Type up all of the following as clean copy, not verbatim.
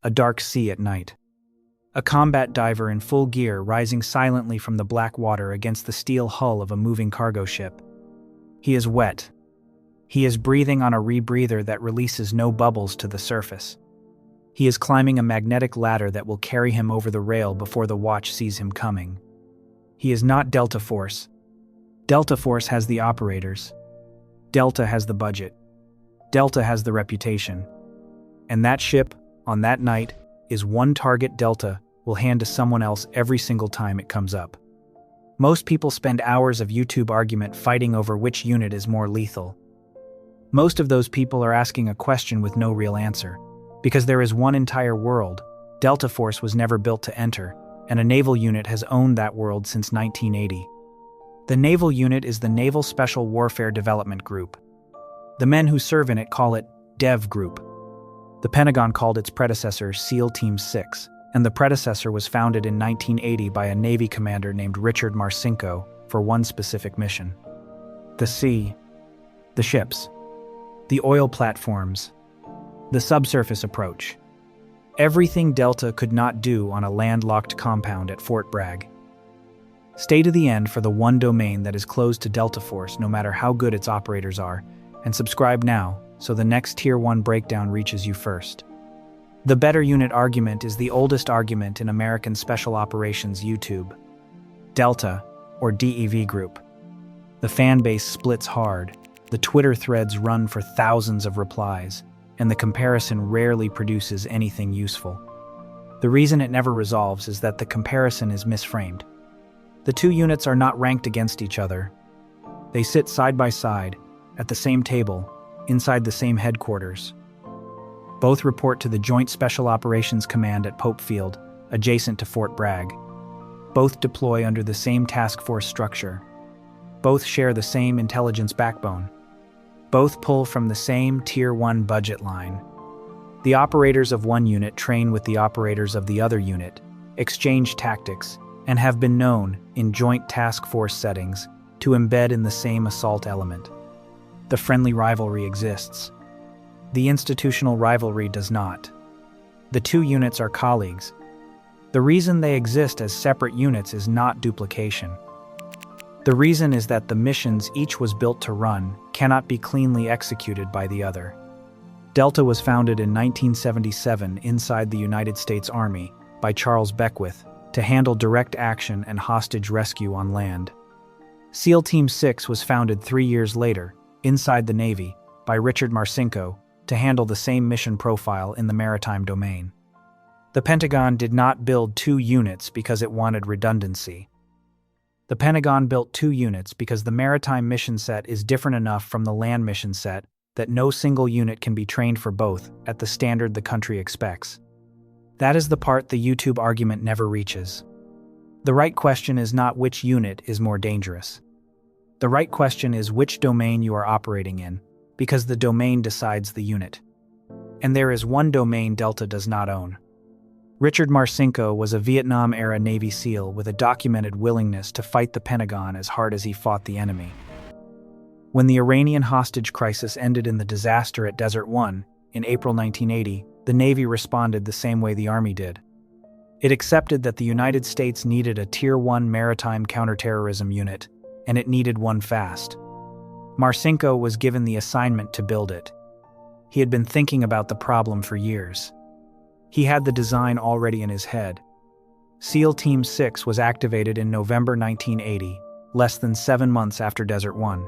a dark sea at night. A combat diver in full gear rising silently from the black water against the steel hull of a moving cargo ship. He is wet. He is breathing on a rebreather that releases no bubbles to the surface. He is climbing a magnetic ladder that will carry him over the rail before the watch sees him coming. He is not Delta Force. Delta Force has the operators. Delta has the budget. Delta has the reputation. And that ship, on that night, is one target Delta will hand to someone else every single time it comes up. Most people spend hours of YouTube argument fighting over which unit is more lethal. Most of those people are asking a question with no real answer, because there is one entire world Delta Force was never built to enter, and a naval unit has owned that world since 1980. The naval unit is the Naval Special Warfare Development Group. The men who serve in it call it DEVGRU. The Pentagon called its predecessor SEAL Team 6, and the predecessor was founded in 1980 by a Navy commander named Richard Marcinko for one specific mission. The sea, the ships, the oil platforms, the subsurface approach. Everything Delta could not do on a landlocked compound at Fort Bragg. Stay to the end for the one domain that is closed to Delta Force no matter how good its operators are, and subscribe now so the next Tier 1 breakdown reaches you first. The better unit argument is the oldest argument in American Special Operations YouTube. Delta, or DEVGRU. The fan base splits hard, the Twitter threads run for thousands of replies, and the comparison rarely produces anything useful. The reason it never resolves is that the comparison is misframed. The two units are not ranked against each other. They sit side by side, at the same table, inside the same headquarters. Both report to the Joint Special Operations Command at Pope Field, adjacent to Fort Bragg. Both deploy under the same task force structure. Both share the same intelligence backbone. Both pull from the same Tier 1 budget line. The operators of one unit train with the operators of the other unit, exchange tactics, and have been known, in joint task force settings, to embed in the same assault element. The friendly rivalry exists. The institutional rivalry does not. The two units are colleagues. The reason they exist as separate units is not duplication. The reason is that the missions each was built to run cannot be cleanly executed by the other. Delta was founded in 1977 inside the United States Army by Charles Beckwith to handle direct action and hostage rescue on land. SEAL Team 6 was founded 3 years later, inside the Navy, by Richard Marcinko to handle the same mission profile in the maritime domain. The Pentagon did not build two units because it wanted redundancy. The Pentagon built two units because the maritime mission set is different enough from the land mission set that no single unit can be trained for both at the standard the country expects. That is the part the YouTube argument never reaches. The right question is not which unit is more dangerous. The right question is which domain you are operating in, because the domain decides the unit. And there is one domain Delta does not own. Richard Marcinko was a Vietnam-era Navy SEAL with a documented willingness to fight the Pentagon as hard as he fought the enemy. When the Iranian hostage crisis ended in the disaster at Desert One in April 1980, the Navy responded the same way the Army did. It accepted that the United States needed a Tier 1 maritime counterterrorism unit, and it needed one fast. Marcinko was given the assignment to build it. He had been thinking about the problem for years. He had the design already in his head. SEAL Team 6 was activated in November 1980, less than 7 months after Desert One.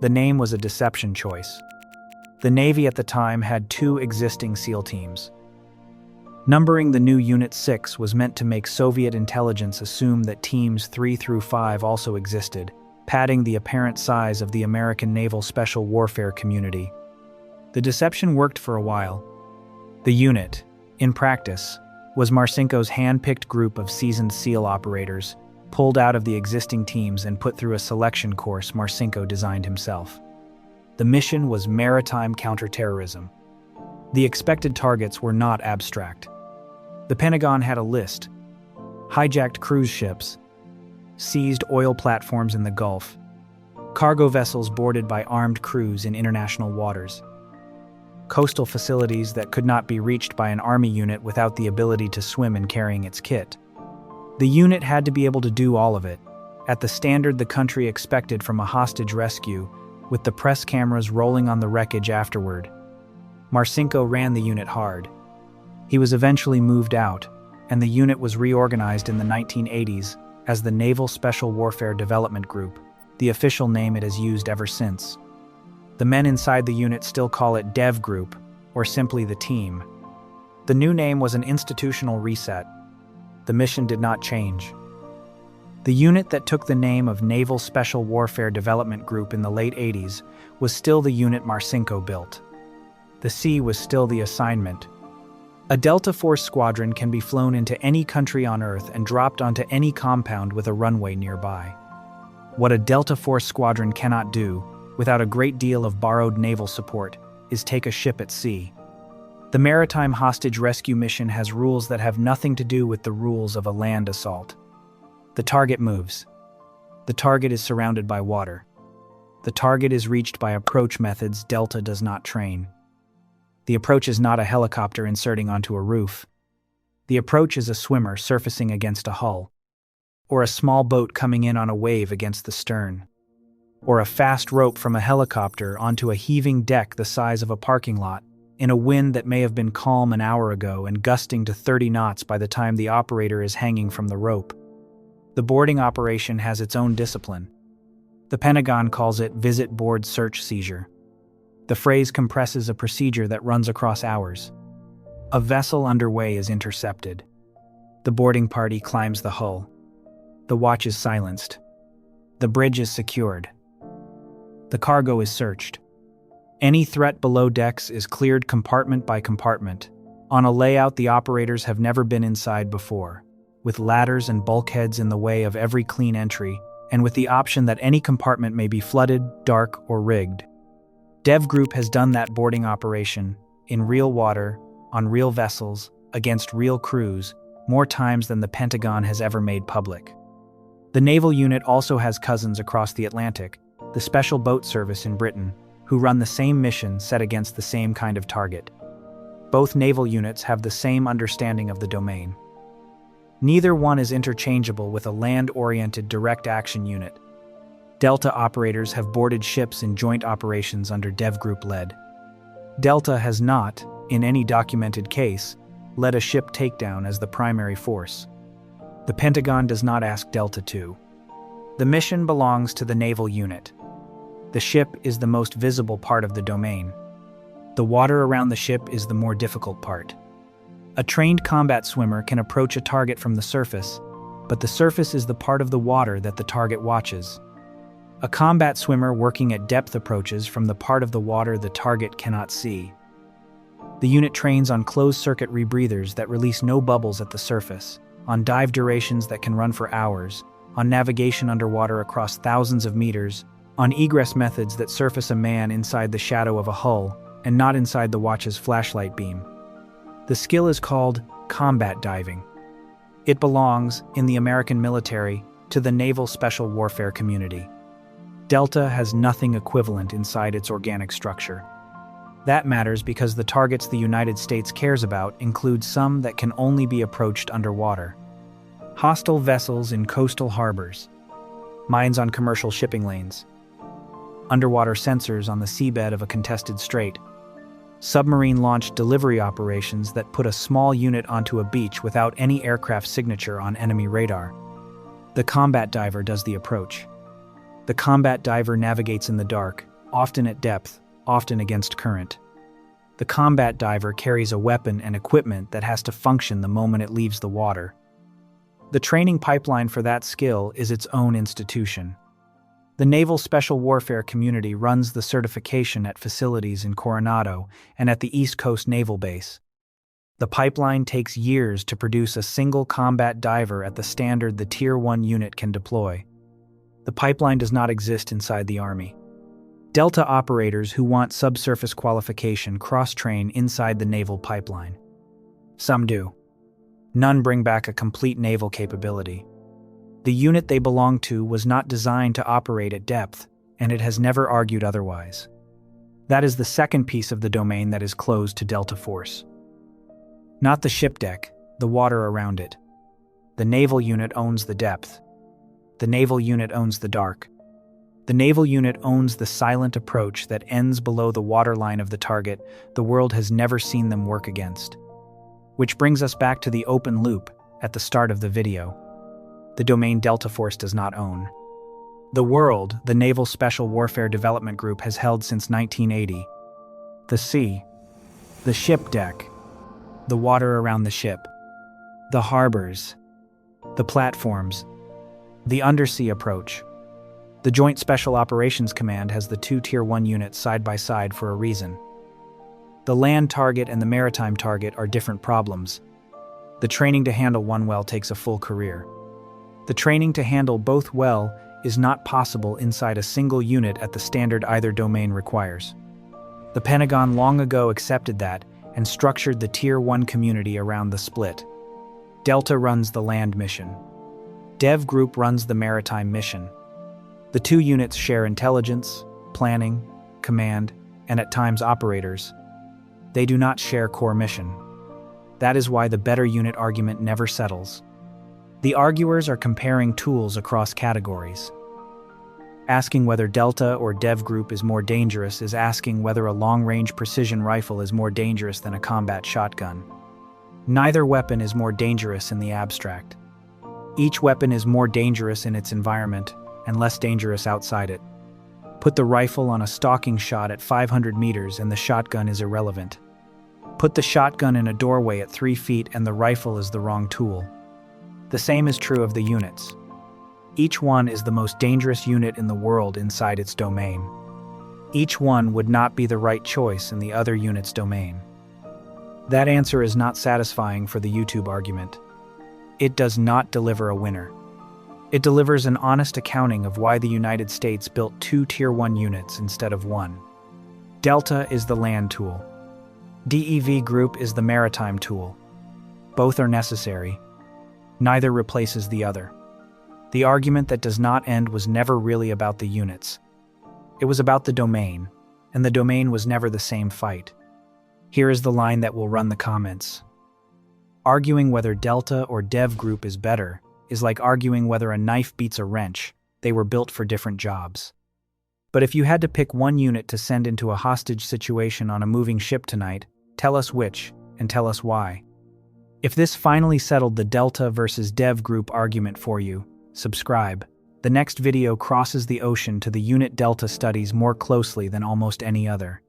The name was a deception choice. The Navy at the time had 2 existing SEAL teams. Numbering the new Unit 6 was meant to make Soviet intelligence assume that Teams 3 through 5 also existed, padding the apparent size of the American Naval Special Warfare community. The deception worked for a while. The unit, in practice, was Marcinko's hand-picked group of seasoned SEAL operators, pulled out of the existing teams and put through a selection course Marcinko designed himself. The mission was maritime counterterrorism. The expected targets were not abstract. The Pentagon had a list: hijacked cruise ships, seized oil platforms in the Gulf, cargo vessels boarded by armed crews in international waters. coastal facilities that could not be reached by an army unit without the ability to swim and carrying its kit. The unit had to be able to do all of it, at the standard the country expected from a hostage rescue, with the press cameras rolling on the wreckage afterward. Marcinko ran the unit hard. He was eventually moved out, and the unit was reorganized in the 1980s as the Naval Special Warfare Development Group, the official name it has used ever since. The men inside the unit still call it DEVGRU, or simply the team. The new name was an institutional reset. The mission did not change. The unit that took the name of Naval Special Warfare Development Group in the late 80s was still the unit Marcinko built. The sea was still the assignment. A Delta Force squadron can be flown into any country on Earth and dropped onto any compound with a runway nearby. What a Delta Force squadron cannot do, without a great deal of borrowed naval support, is take a ship at sea. The maritime hostage rescue mission has rules that have nothing to do with the rules of a land assault. The target moves. The target is surrounded by water. The target is reached by approach methods Delta does not train. The approach is not a helicopter inserting onto a roof. The approach is a swimmer surfacing against a hull, or a small boat coming in on a wave against the stern, or a fast rope from a helicopter onto a heaving deck the size of a parking lot, in a wind that may have been calm an hour ago and gusting to 30 knots by the time the operator is hanging from the rope. The boarding operation has its own discipline. The Pentagon calls it visit board search seizure. The phrase compresses a procedure that runs across hours. A vessel underway is intercepted. The boarding party climbs the hull. The watch is silenced. The bridge is secured. The cargo is searched. Any threat below decks is cleared compartment by compartment, on a layout the operators have never been inside before, with ladders and bulkheads in the way of every clean entry, and with the option that any compartment may be flooded, dark, or rigged. DEVGRU has done that boarding operation, in real water, on real vessels, against real crews, more times than the Pentagon has ever made public. The naval unit also has cousins across the Atlantic, the Special Boat Service in Britain, who run the same mission set against the same kind of target. Both naval units have the same understanding of the domain. Neither one is interchangeable with a land-oriented direct action unit. Delta operators have boarded ships in joint operations under DEVGRU lead. Delta has not, in any documented case, led a ship takedown as the primary force. The Pentagon does not ask Delta to. The mission belongs to the naval unit. The ship is the most visible part of the domain. The water around the ship is the more difficult part. A trained combat swimmer can approach a target from the surface, but the surface is the part of the water that the target watches. A combat swimmer working at depth approaches from the part of the water the target cannot see. The unit trains on closed-circuit rebreathers that release no bubbles at the surface, on dive durations that can run for hours, on navigation underwater across thousands of meters, on egress methods that surface a man inside the shadow of a hull and not inside the watch's flashlight beam. The skill is called combat diving. It belongs, in the American military, to the Naval Special Warfare community. Delta has nothing equivalent inside its organic structure. That matters because the targets the United States cares about include some that can only be approached underwater. Hostile vessels in coastal harbors, mines on commercial shipping lanes, underwater sensors on the seabed of a contested strait, submarine-launched delivery operations that put a small unit onto a beach without any aircraft signature on enemy radar. The combat diver does the approach. The combat diver navigates in the dark, often at depth, often against current. The combat diver carries a weapon and equipment that has to function the moment it leaves the water. The training pipeline for that skill is its own institution. The Naval Special Warfare community runs the certification at facilities in Coronado and at the East Coast Naval Base. The pipeline takes years to produce a single combat diver at the standard the Tier 1 unit can deploy. The pipeline does not exist inside the Army. Delta operators who want subsurface qualification cross-train inside the naval pipeline. Some do. None bring back a complete naval capability. The unit they belong to was not designed to operate at depth, and it has never argued otherwise. That is the second piece of the domain that is closed to Delta Force. Not the ship deck, the water around it. The naval unit owns the depth. The naval unit owns the dark. The naval unit owns the silent approach that ends below the waterline of the target the world has never seen them work against. Which brings us back to the open loop at the start of the video. The domain Delta Force does not own. The world, the Naval Special Warfare Development Group has held since 1980. The sea, the ship deck, the water around the ship, the harbors, the platforms, the undersea approach. The Joint Special Operations Command has the two Tier 1 units side by side for a reason. The land target and the maritime target are different problems. The training to handle one well takes a full career. The training to handle both well is not possible inside a single unit at the standard either domain requires. The Pentagon long ago accepted that and structured the Tier 1 community around the split. Delta runs the land mission. DEVGRU runs the maritime mission. The two units share intelligence, planning, command, and at times operators. They do not share core mission. That is why the better unit argument never settles. The arguers are comparing tools across categories. Asking whether Delta or DEVGRU is more dangerous is asking whether a long-range precision rifle is more dangerous than a combat shotgun. Neither weapon is more dangerous in the abstract. Each weapon is more dangerous in its environment and less dangerous outside it. Put the rifle on a stalking shot at 500 meters and the shotgun is irrelevant. Put the shotgun in a doorway at 3 feet and the rifle is the wrong tool. The same is true of the units. Each one is the most dangerous unit in the world inside its domain. Each one would not be the right choice in the other unit's domain. That answer is not satisfying for the YouTube argument. It does not deliver a winner. It delivers an honest accounting of why the United States built 2 Tier 1 units instead of 1. Delta is the land tool. DEVGRU is the maritime tool. Both are necessary. Neither replaces the other. The argument that does not end was never really about the units. It was about the domain, and the domain was never the same fight. Here is the line that will run the comments. Arguing whether Delta or DEVGRU is better is like arguing whether a knife beats a wrench. They were built for different jobs. But if you had to pick one unit to send into a hostage situation on a moving ship tonight, tell us which, and tell us why. If this finally settled the Delta versus DEVGRU argument for you, subscribe. The next video crosses the ocean to the unit Delta studies more closely than almost any other.